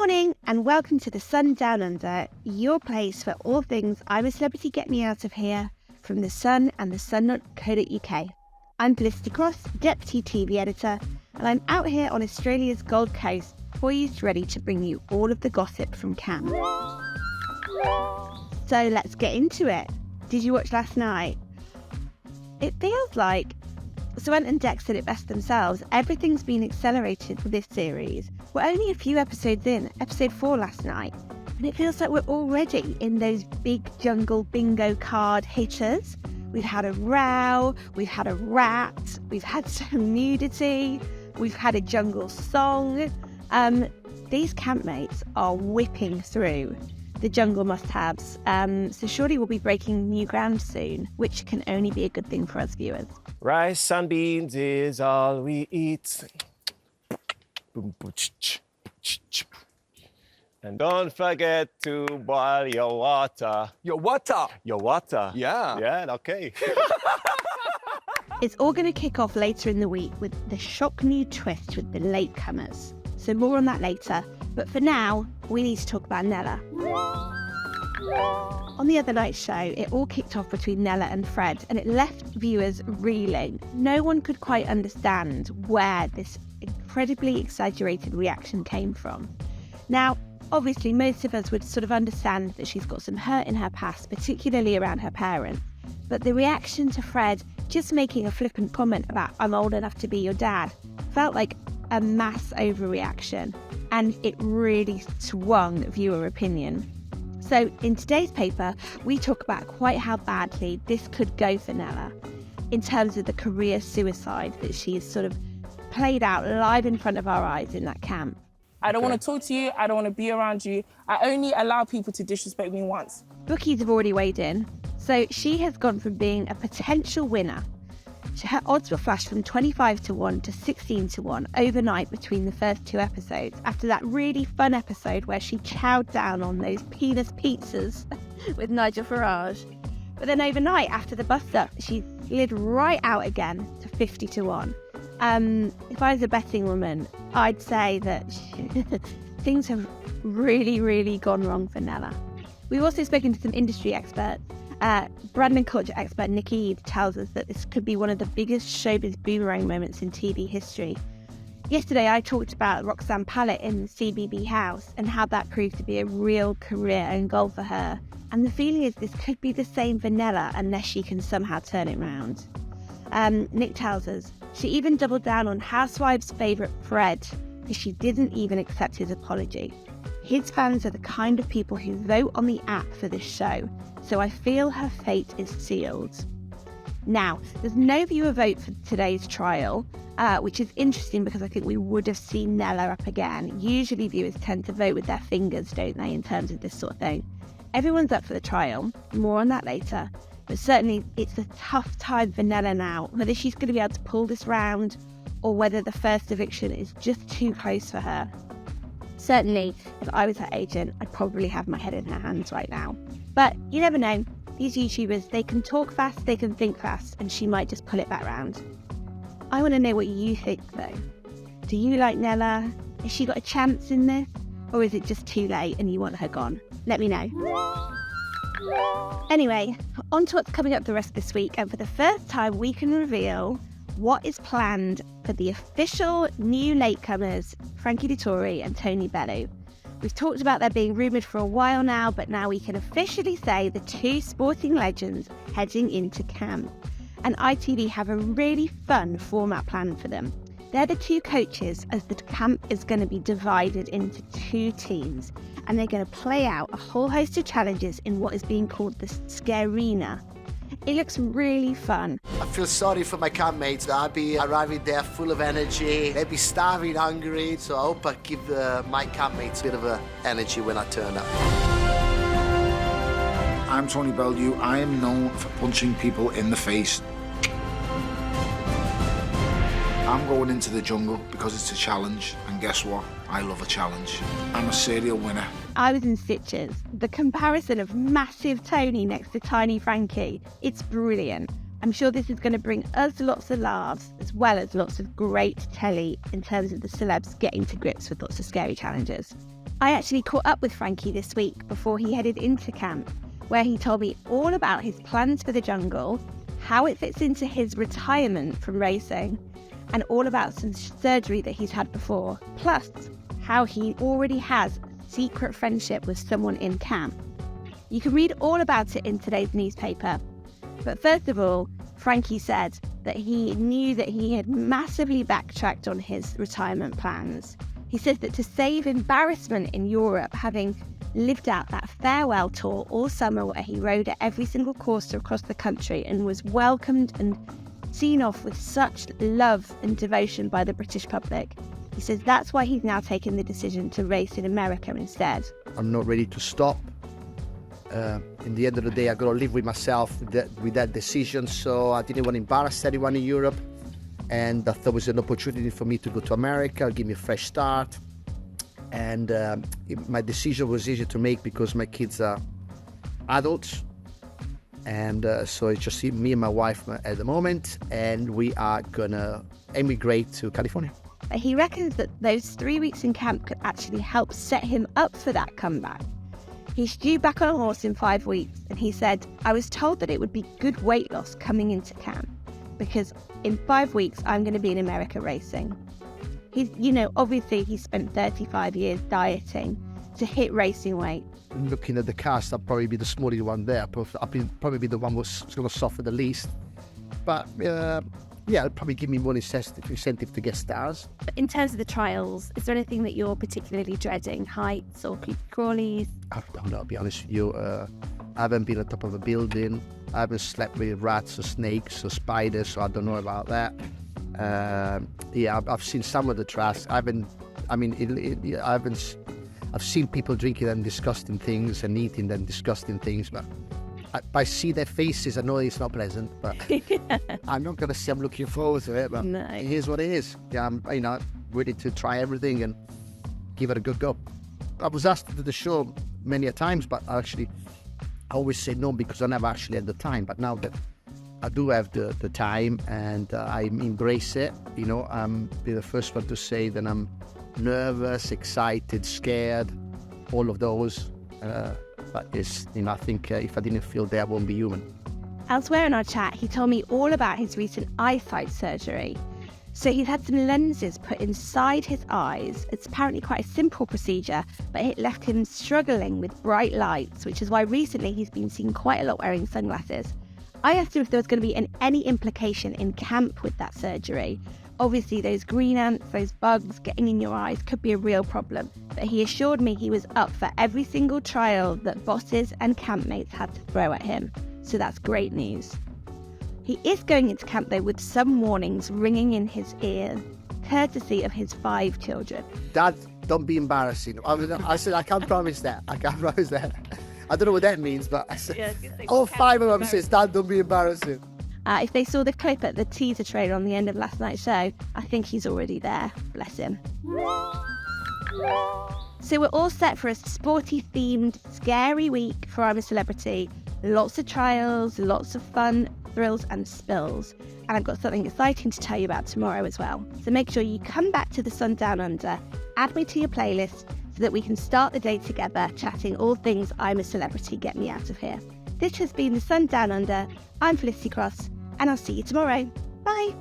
morning and welcome to the Sun Down Under, your place for all things I'm a Celebrity Get Me Out of Here from The Sun and thesun.co.uk. I'm Felicity Cross, Deputy TV Editor, and I'm out here on Australia's Gold Coast, poised ready to bring you all of the gossip from camp. So let's get into it. Did you watch last night? It feels like Swen and Dex said it best themselves. Everything's been accelerated for this series. We're only a few episodes in, episode 4 last night, and it feels like we're already in those big jungle bingo card hitters. We've had a row, we've had a rat, we've had some nudity, we've had a jungle song. These campmates are whipping through the jungle must-haves, so surely we'll be breaking new ground soon, which can only be a good thing for us viewers. Rice and beans is all we eat. And don't forget to boil your water. Your water. Your water. Yeah. Yeah, okay. It's all going to kick off later in the week with the shock new twist with the latecomers. So more on that later. But for now, we need to talk about Nella. On the other night's show, it all kicked off between Nella and Fred, and it left viewers reeling. No one could quite understand where this incredibly exaggerated reaction came from. Now, obviously, most of us would sort of understand that she's got some hurt in her past, particularly around her parents. But the reaction to Fred just making a flippant comment about "I'm old enough to be your dad" felt like a mass overreaction, and it really swung viewer opinion. So in today's paper, we talk about quite how badly this could go for Nella in terms of the career suicide that she has sort of played out live in front of our eyes in that camp. I don't want to talk to you, I don't want to be around you. I only allow people to disrespect me once. Bookies have already weighed in. So she has gone from being a potential winner. Her odds were flashed from 25 to 1 to 16 to 1 overnight between the first 2 episodes, after that really fun episode where she chowed down on those penis pizzas with Nigel Farage. But then overnight, after the bust-up, she slid right out again to 50 to 1. If I was a betting woman, I'd say that things have really, really gone wrong for Nella. We've also spoken to some industry experts. Brandon culture expert Nikki Eve tells us that this could be one of the biggest showbiz boomerang moments in TV history. Yesterday I talked about Roxanne Pallett in CBB House and how that proved to be a real career and goal for her. And the feeling is this could be the same for Nella unless she can somehow turn it round. Nick tells us she even doubled down on Housewives' favourite Fred because she didn't even accept his apology. His fans are the kind of people who vote on the app for this show, so I feel her fate is sealed. Now, there's no viewer vote for today's trial, which is interesting because I think we would have seen Nella up again. Usually viewers tend to vote with their fingers, don't they, in terms of this sort of thing. Everyone's up for the trial, more on that later, but certainly it's a tough time for Nella now, whether she's going to be able to pull this round or whether the first eviction is just too close for her. Certainly, if I was her agent, I'd probably have my head in her hands right now. But you never know. These YouTubers, they can talk fast, they can think fast, and she might just pull it back round. I want to know what you think, though. Do you like Nella? Has she got a chance in this? Or is it just too late and you want her gone? Let me know. Anyway, on to what's coming up the rest of this week, and for the first time we can reveal what is planned for the official new latecomers, Frankie Dettori and Tony Bellew. We've talked about their being rumoured for a while now, but now we can officially say the 2 sporting legends heading into camp. And ITV have a really fun format planned for them. They're the 2 coaches as the camp is going to be divided into 2 teams, and they're going to play out a whole host of challenges in what is being called the Scarina. It looks really fun. I feel sorry for my campmates. I'd be arriving there full of energy. They'd be starving, hungry. So I hope I give my campmates a bit of energy when I turn up. I'm Tony Bellew. I am known for punching people in the face. I'm going into the jungle because it's a challenge, and guess what? I love a challenge. I'm a serial winner. I was in stitches. The comparison of massive Tony next to tiny Frankie, it's brilliant. I'm sure this is going to bring us lots of laughs, as well as lots of great telly in terms of the celebs getting to grips with lots of scary challenges. I actually caught up with Frankie this week before he headed into camp, where he told me all about his plans for the jungle, how it fits into his retirement from racing, and all about some surgery that he's had before, plus how he already has a secret friendship with someone in camp. You can read all about it in today's newspaper. But first of all, Frankie said that he knew that he had massively backtracked on his retirement plans. He said that to save embarrassment in Europe, having lived out that farewell tour all summer where he rode at every single course across the country and was welcomed and seen off with such love and devotion by the British public. He says that's why he's now taken the decision to race in America instead. I'm not ready to stop. In the end of the day, I got to live with myself with that decision, so I didn't want to embarrass anyone in Europe, and I thought it was an opportunity for me to go to America, give me a fresh start. And my decision was easy to make because my kids are adults, and so it's just me and my wife at the moment, and we are gonna emigrate to California. But he reckons that those 3 weeks in camp could actually help set him up for that comeback. He's due back on a horse in 5 weeks, and he said, I was told that it would be good weight loss coming into camp because in 5 weeks I'm going to be in America racing. He's, obviously he spent 35 years dieting to hit racing weight. Looking at the cast, I'll probably be the smaller one there. I'll probably be the one who's going to suffer the least. But it'll probably give me more incentive to get stars. But in terms of the trials, is there anything that you're particularly dreading? Heights or creepy crawlies? I don't know, I'll be honest with you. I haven't been on top of a building. I haven't slept with rats or snakes or spiders, so I don't know about that. I've seen some of the trash. I've seen people drinking them disgusting things and eating them disgusting things, but I see their faces. I know it's not pleasant, but I'm not going to say I'm looking forward to it, but No. It is what it is. Yeah, I'm ready to try everything and give it a good go. I was asked to do the show many a times, but I always say no because I never actually had the time. But now that I do have the time and I embrace it, I'm be the first one to say that I'm nervous, excited, scared, all of those. But it's, I think if I didn't feel that, I won't be human. Elsewhere in our chat, he told me all about his recent eyesight surgery. So he's had some lenses put inside his eyes. It's apparently quite a simple procedure, but it left him struggling with bright lights, which is why recently he's been seen quite a lot wearing sunglasses. I asked him if there was going to be any implication in camp with that surgery. Obviously, those green ants, those bugs getting in your eyes could be a real problem, but he assured me he was up for every single trial that bosses and campmates had to throw at him. So that's great news. He is going into camp though with some warnings ringing in his ears, courtesy of his 5 children. Dad, don't be embarrassing. I said, I can't promise that. I can't promise that. I don't know what that means, but I said, all 5 of them says, Dad, don't be embarrassing. If they saw the clip at the teaser trailer on the end of last night's show, I think he's already there. Bless him. So we're all set for a sporty-themed, scary week for I'm a Celebrity. Lots of trials, lots of fun, thrills and spills. And I've got something exciting to tell you about tomorrow as well. So make sure you come back to The Sun Down Under, add me to your playlist so that we can start the day together chatting all things I'm a Celebrity, get me out of here. This has been The Sun Down Under. I'm Felicity Cross, and I'll see you tomorrow. Bye.